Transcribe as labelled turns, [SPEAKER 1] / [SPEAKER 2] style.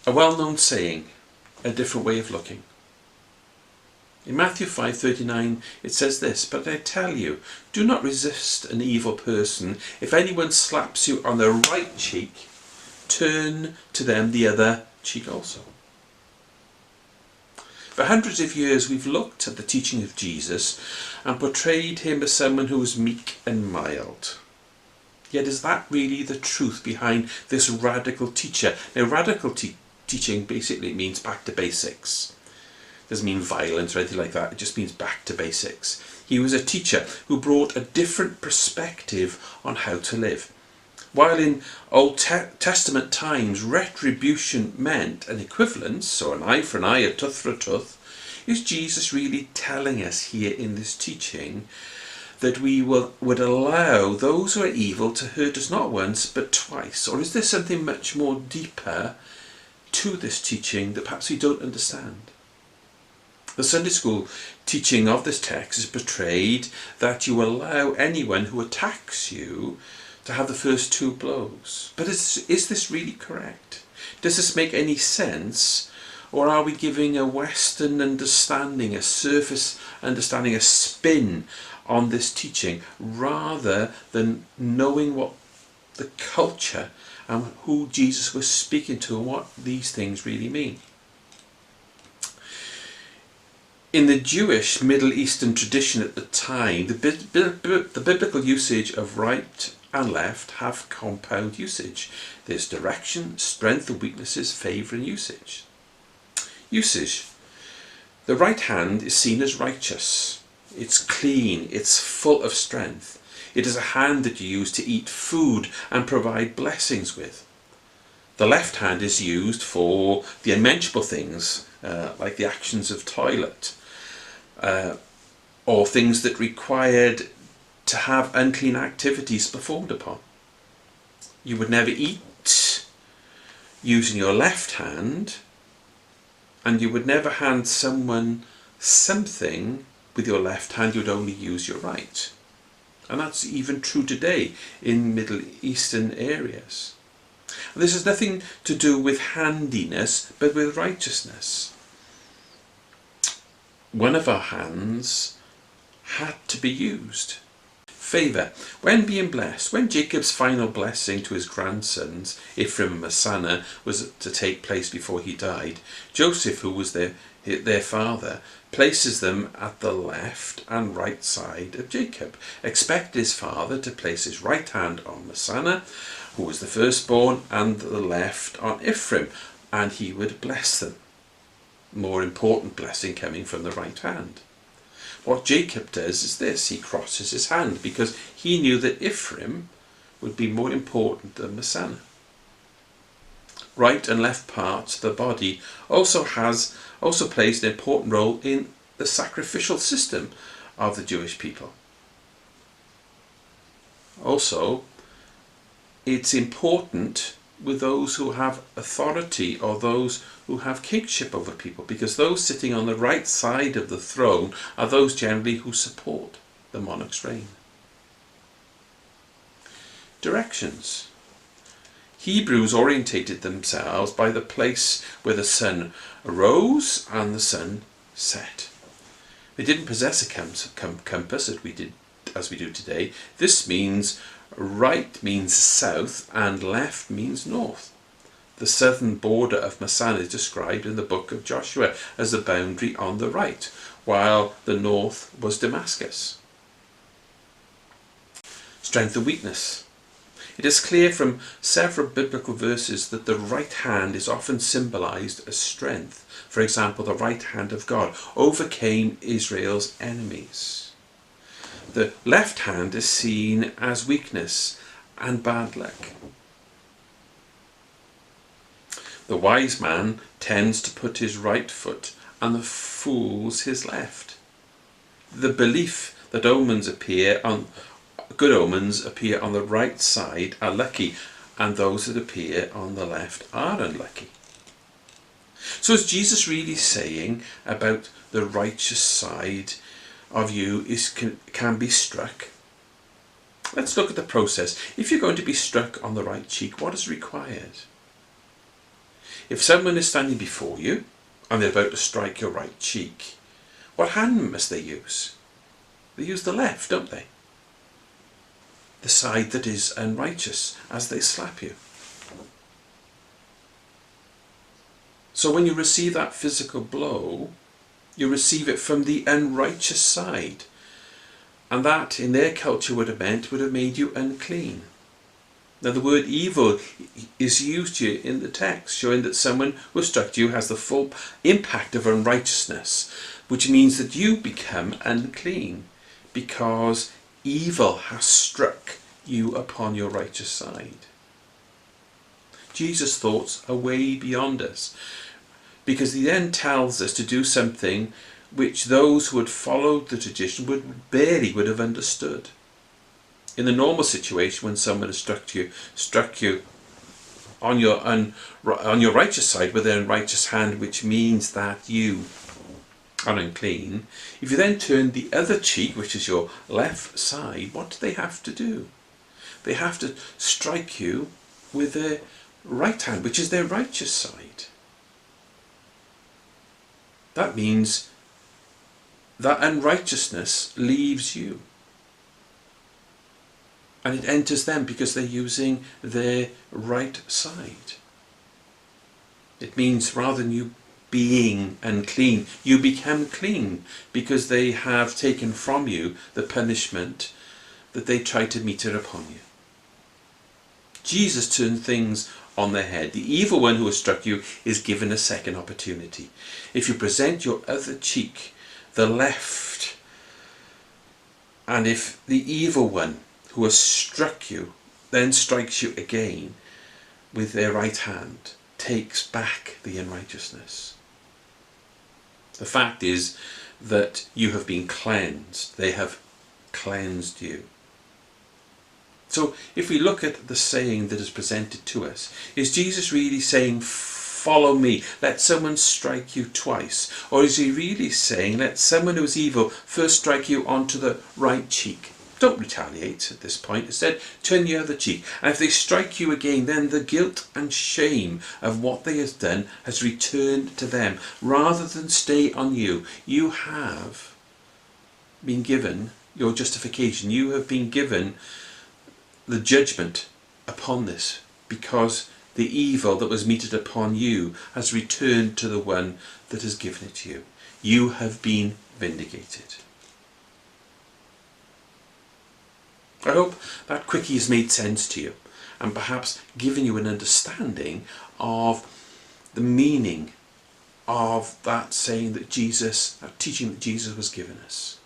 [SPEAKER 1] A well-known saying, a different way of looking. In Matthew 5:39 it says this, "But I tell you, do not resist an evil person. If anyone slaps you on the right cheek, turn to them the other cheek also." For hundreds of years we've looked at the teaching of Jesus and portrayed him as someone who was meek and mild. Yet is that really the truth behind this radical teacher? Now, radical teaching basically means back to basics. Doesn't mean violence or anything like that. It just means back to basics. He was a teacher who brought a different perspective on how to live. While in Old Testament times retribution meant an equivalence, so an eye for an eye, a tooth for a tooth, is Jesus really telling us here in this teaching that we would allow those who are evil to hurt us not once but twice? Or is there something much more deeper to this teaching that perhaps we don't understand? The Sunday school teaching of this text is portrayed that you allow anyone who attacks you to have the first two blows. But is this really correct? Does this make any sense? Or are we giving a Western understanding, a surface understanding, a spin on this teaching, rather than knowing what the culture and who Jesus was speaking to and what these things really mean? In the Jewish Middle Eastern tradition at the time, the biblical usage of right and left have compound usage. There's direction, strength and weaknesses, favour and usage. Usage. The right hand is seen as righteous. It's clean, it's full of strength. It is a hand that you use to eat food and provide blessings with. The left hand is used for the unmentionable things, like the actions of toilet, or things that required to have unclean activities performed upon. You would never eat using your left hand, and you would never hand someone something with your left hand. You would only use your right. And that's even true today in Middle Eastern areas. And this has nothing to do with handiness, but with righteousness. One of our hands had to be used. Favour. When being blessed, when Jacob's final blessing to his grandsons, Ephraim and Manasseh, was to take place before he died, Joseph, who was their father, places them at the left and right side of Jacob. Expected his father to place his right hand on Manasseh, who was the firstborn, and the left on Ephraim, and he would bless them. More important blessing coming from the right hand. What Jacob does is this: he crosses his hand because he knew that Ephraim would be more important than Manasseh. Right and left parts of the body also plays an important role in the sacrificial system of the Jewish people. Also, it's important with those who have authority or those who have kingship over people, because those sitting on the right side of the throne are those generally who support the monarch's reign. Directions. Hebrews orientated themselves by the place where the sun arose and the sun set. They didn't possess a compass as we do today. This means right means south and left means north. The southern border of Manasseh is described in the book of Joshua as the boundary on the right, while the north was Damascus. Strength and weakness. It is clear from several biblical verses that the right hand is often symbolized as strength. For example, the right hand of God overcame Israel's enemies. The left hand is seen as weakness and bad luck. The wise man tends to put his right foot and the fool's his left. The belief that good omens appear on the right side are lucky, and those that appear on the left are unlucky. So is Jesus really saying about the righteous side of you can be struck? Let's look at the process. If you're going to be struck on the right cheek, what is required? If someone is standing before you and they're about to strike your right cheek, what hand must they use? They use the left, don't they? The side that is unrighteous, as they slap you. So when you receive that physical blow, you receive it from the unrighteous side. And that, in their culture, would have made you unclean. Now the word evil is used here in the text, showing that someone who struck you has the full impact of unrighteousness, which means that you become unclean because evil has struck you upon your righteous side. Jesus' thoughts are way beyond us, because he then tells us to do something which those who had followed the tradition would have understood. In the normal situation, when someone has struck you on your righteous side with their unrighteous hand, which means that you are unclean, if you then turn the other cheek, which is your left side, what do they have to do? They have to strike you with their right hand, which is their righteous side. That means that unrighteousness leaves you. And it enters them because they're using their right side. It means rather than you being unclean, you become clean because they have taken from you the punishment that they tried to meter upon you. Jesus turned things on their head. The evil one who has struck you is given a second opportunity. If you present your other cheek, the left, and if the evil one who has struck you then strikes you again with their right hand, takes back the unrighteousness. The fact is that you have been cleansed. They have cleansed you. So if we look at the saying that is presented to us, is Jesus really saying, follow me, let someone strike you twice? Or is he really saying, let someone who is evil first strike you onto the right cheek? Don't retaliate at this point. Instead, turn the other cheek. And if they strike you again, then the guilt and shame of what they have done has returned to them. Rather than stay on you, you have been given your justification. You have been given the judgment upon this, because the evil that was meted upon you has returned to the one that has given it to you. You have been vindicated. I hope that quickie has made sense to you and perhaps given you an understanding of the meaning of that saying that Jesus, that teaching that Jesus was given us.